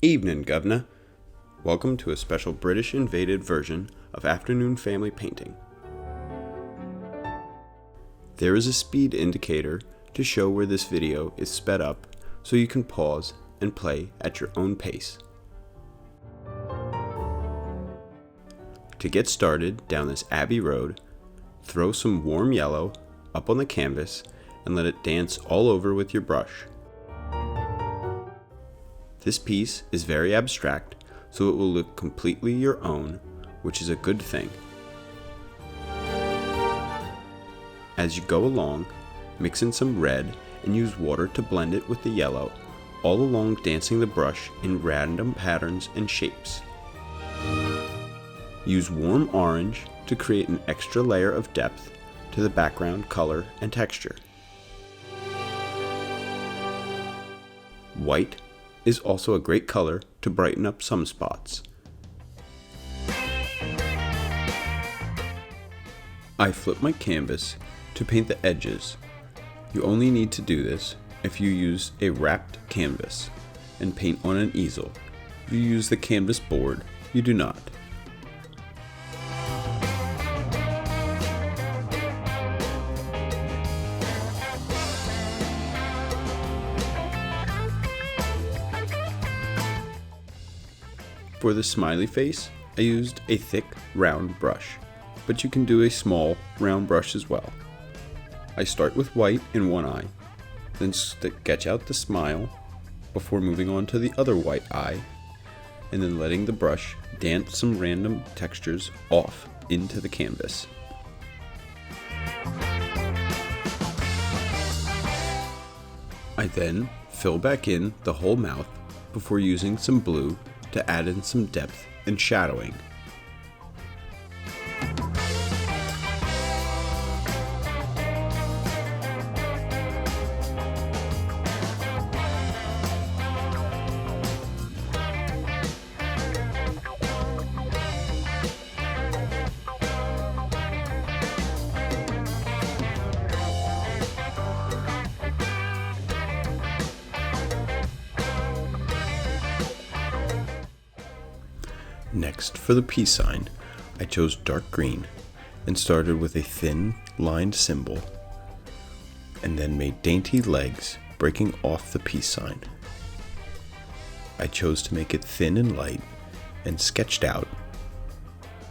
Evening, Governor. Welcome to a special British invaded version of Afternoon Family Painting. There is a speed indicator to show where this video is sped up so you can pause and play at your own pace. To get started down this Abbey Road, throw some warm yellow up on the canvas and let it dance all over with your brush. This piece is very abstract, so it will look completely your own, which is a good thing. As you go along, mix in some red and use water to blend it with the yellow, all along dancing the brush in random patterns and shapes. Use warm orange to create an extra layer of depth to the background color and texture. White is also a great color to brighten up some spots. I flip my canvas to paint the edges. You only need to do this if you use a wrapped canvas and paint on an easel. If you use the canvas board, you do not. For the smiley face, I used a thick, round brush, but you can do a small, round brush as well. I start with white in one eye, then sketch out the smile before moving on to the other white eye, and then letting the brush dance some random textures off into the canvas. I then fill back in the whole mouth before using some blue to add in some depth and shadowing. Next, for the peace sign, I chose dark green and started with a thin, lined symbol, and then made dainty legs breaking off the peace sign. I chose to make it thin and light and sketched out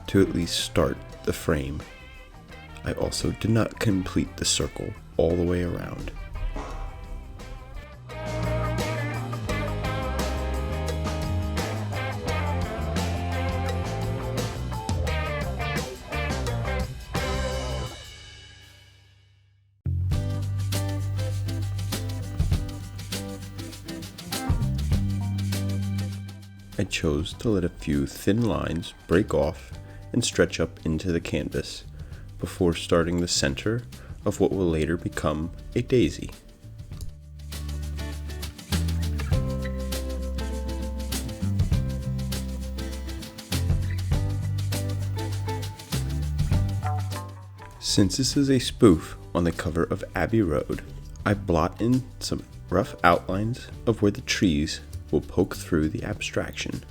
to at least start the frame. I also did not complete the circle all the way around. I chose to let a few thin lines break off and stretch up into the canvas before starting the center of what will later become a daisy. Since this is a spoof on the cover of Abbey Road, I blot in some rough outlines of where the trees will poke through the abstraction.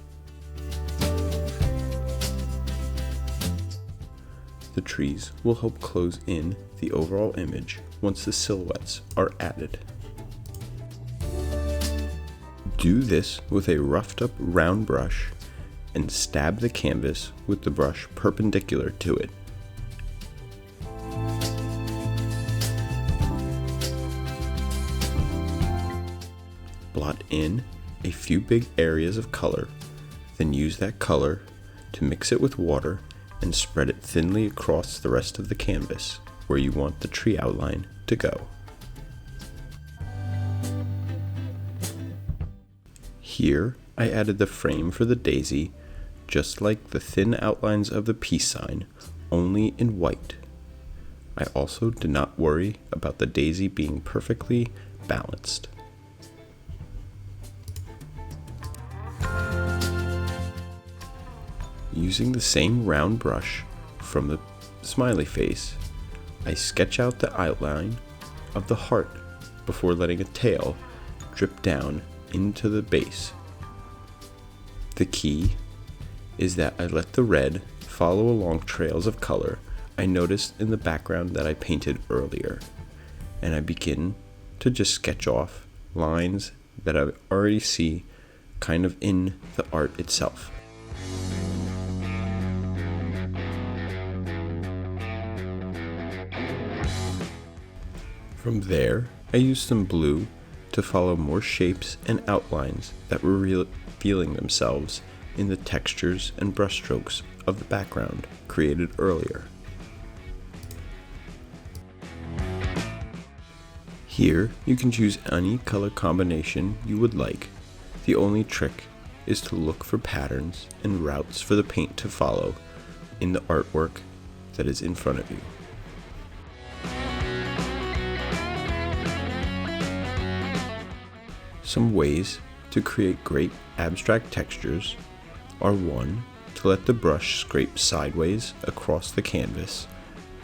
The trees will help close in the overall image once the silhouettes are added. Do this with a roughed up round brush and stab the canvas with the brush perpendicular to it. Blot in a few big areas of color, then use that color to mix it with water and spread it thinly across the rest of the canvas where you want the tree outline to go. Here, I added the frame for the daisy, just like the thin outlines of the peace sign, only in white. I also did not worry about the daisy being perfectly balanced. Using the same round brush from the smiley face, I sketch out the outline of the heart before letting a tail drip down into the base. The key is that I let the red follow along trails of color I noticed in the background that I painted earlier, and I begin to just sketch off lines that I already see kind of in the art itself. From there, I used some blue to follow more shapes and outlines that were revealing themselves in the textures and brushstrokes of the background created earlier. Here, you can choose any color combination you would like. The only trick is to look for patterns and routes for the paint to follow in the artwork that is in front of you. Some ways to create great abstract textures are: 1. To let the brush scrape sideways across the canvas,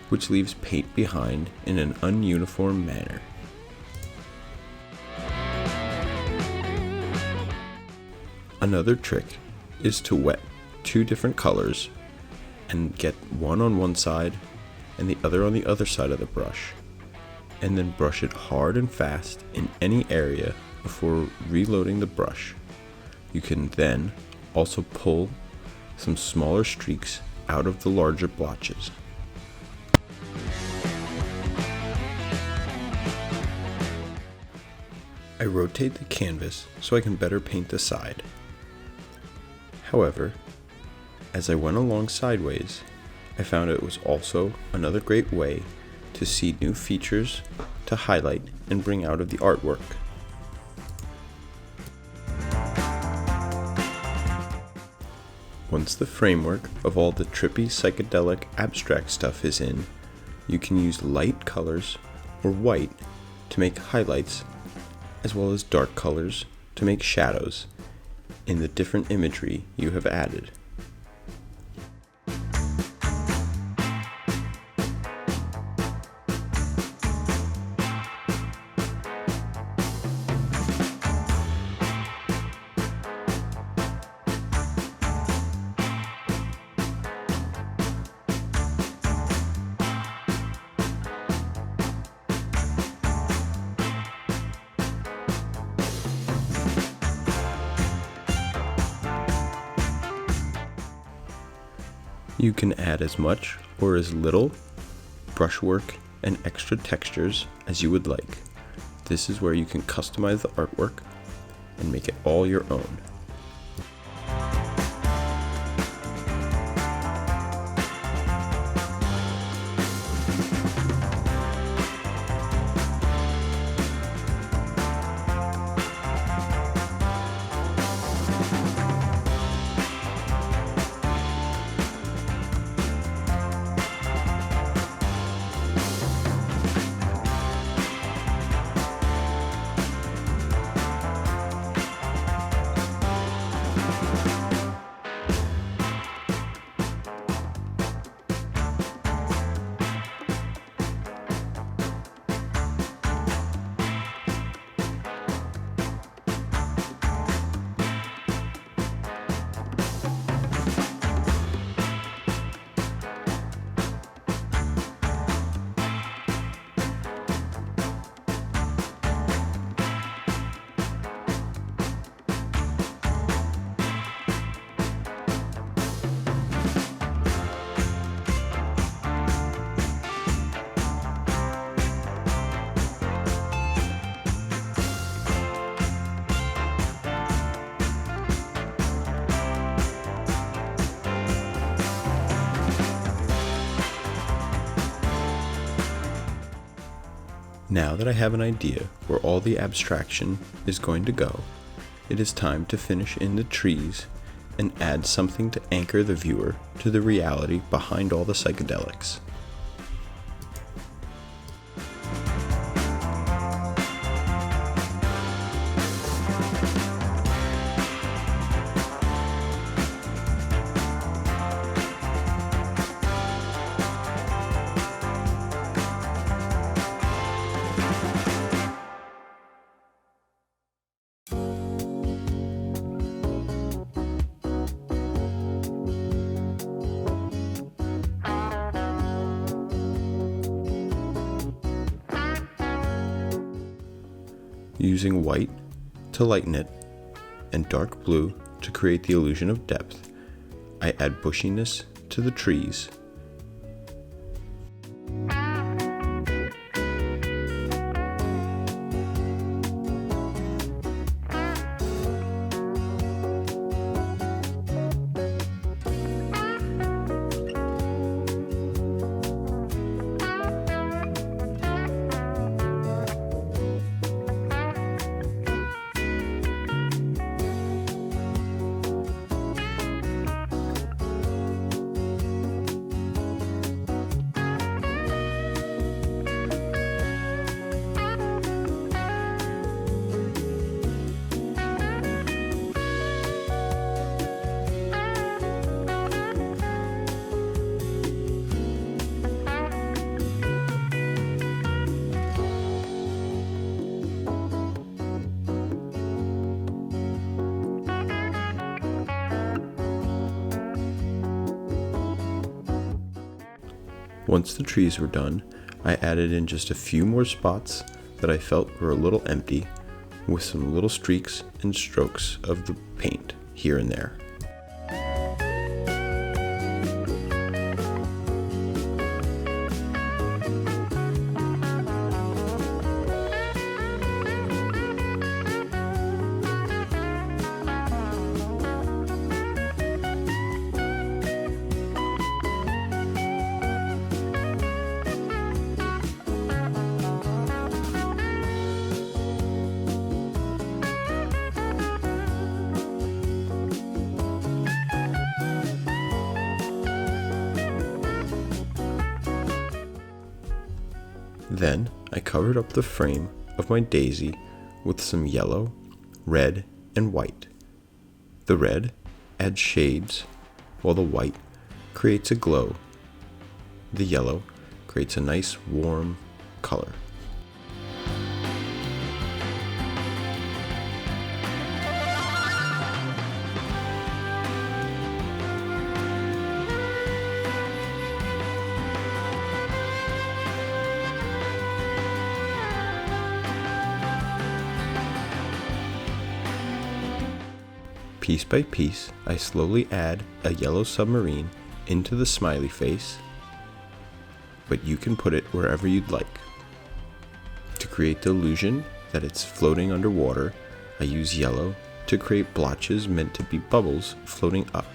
which leaves paint behind in an ununiform manner. Another trick is to wet 2 different colors and get one on one side and the other on the other side of the brush, and then brush it hard and fast in any area before reloading the brush. You can then also pull some smaller streaks out of the larger blotches. I rotate the canvas so I can better paint the side. However, as I went along sideways, I found it was also another great way to see new features to highlight and bring out of the artwork. Once the framework of all the trippy psychedelic abstract stuff is in, you can use light colors or white to make highlights, as well as dark colors to make shadows in the different imagery you have added. You can add as much or as little brushwork and extra textures as you would like. This is where you can customize the artwork and make it all your own. Now that I have an idea where all the abstraction is going to go, it is time to finish in the trees and add something to anchor the viewer to the reality behind all the psychedelics. using white to lighten it and dark blue to create the illusion of depth, I add bushiness to the trees. Once the trees were done, I added in just a few more spots that I felt were a little empty, with some little streaks and strokes of the paint here and there. Then I covered up the frame of my daisy with some yellow, red, and white. The red adds shades, while the white creates a glow. The yellow creates a nice warm color. Piece by piece, I slowly add a yellow submarine into the smiley face, but you can put it wherever you'd like. To create the illusion that it's floating underwater, I use yellow to create blotches meant to be bubbles floating up.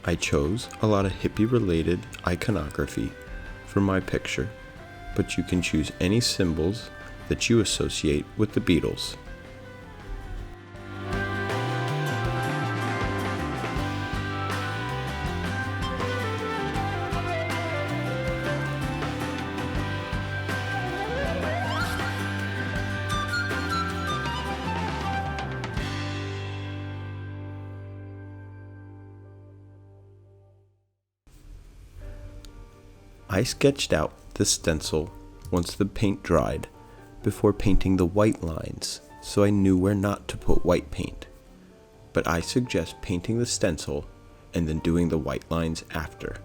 I chose a lot of hippie-related iconography for my picture, but you can choose any symbols that you associate with the Beatles. I sketched out the stencil once the paint dried before painting the white lines, so I knew where not to put white paint. But I suggest painting the stencil and then doing the white lines after.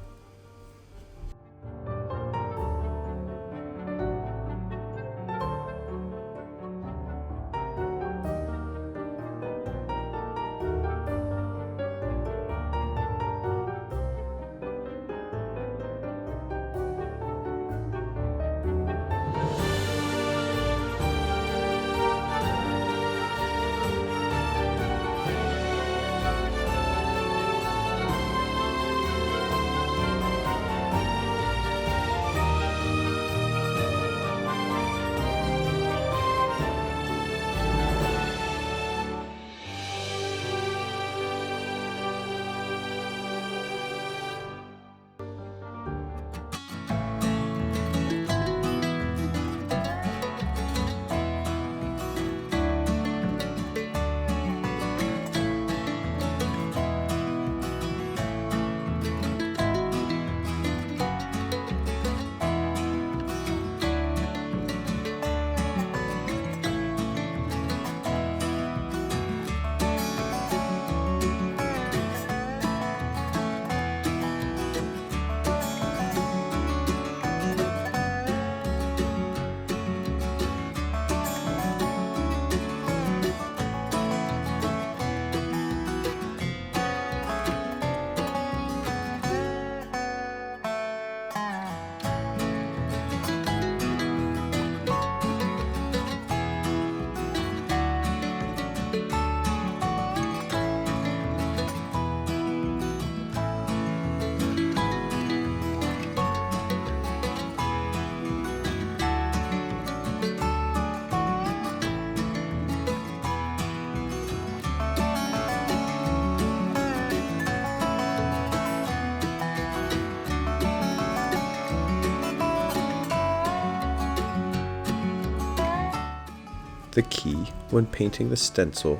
The key when painting the stencil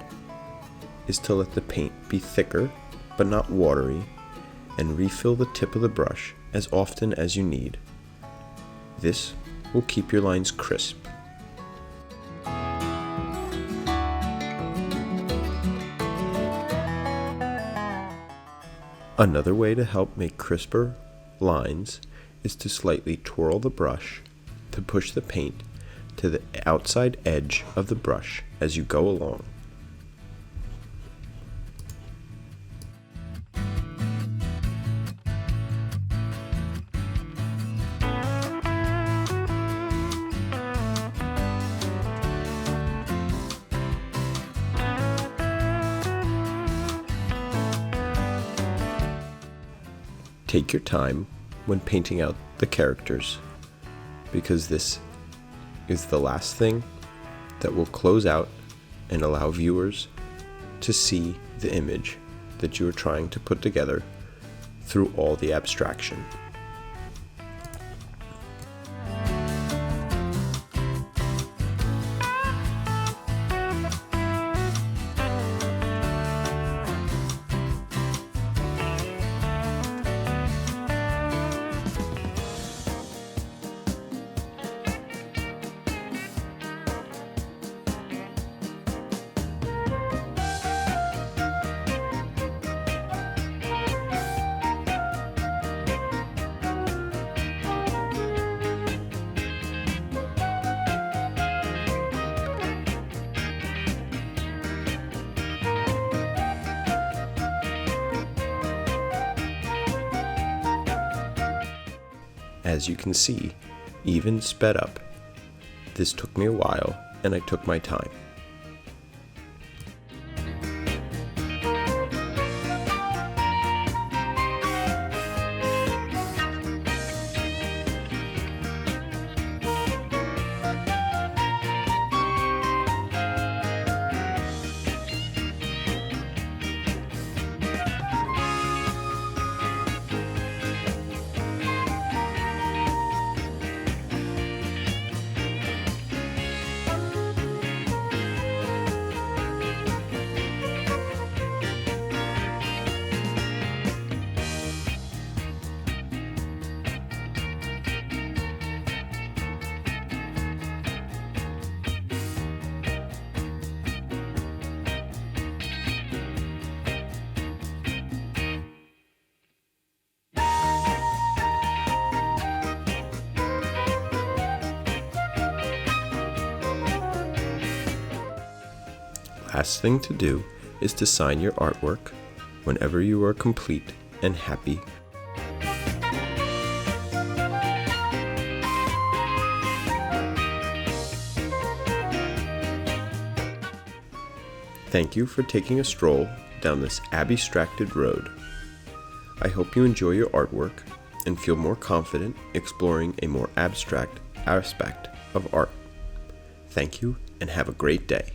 is to let the paint be thicker but not watery, and refill the tip of the brush as often as you need. This will keep your lines crisp. Another way to help make crisper lines is to slightly twirl the brush to push the paint to the outside edge of the brush as you go along. Take your time when painting out the characters, because this is the last thing that will close out and allow viewers to see the image that you are trying to put together through all the abstraction. As you can see, even sped up. This took me a while, and I took my time. Last thing to do is to sign your artwork whenever you are complete and happy. Thank you for taking a stroll down this abstracted road. I hope you enjoy your artwork and feel more confident exploring a more abstract aspect of art. Thank you and have a great day.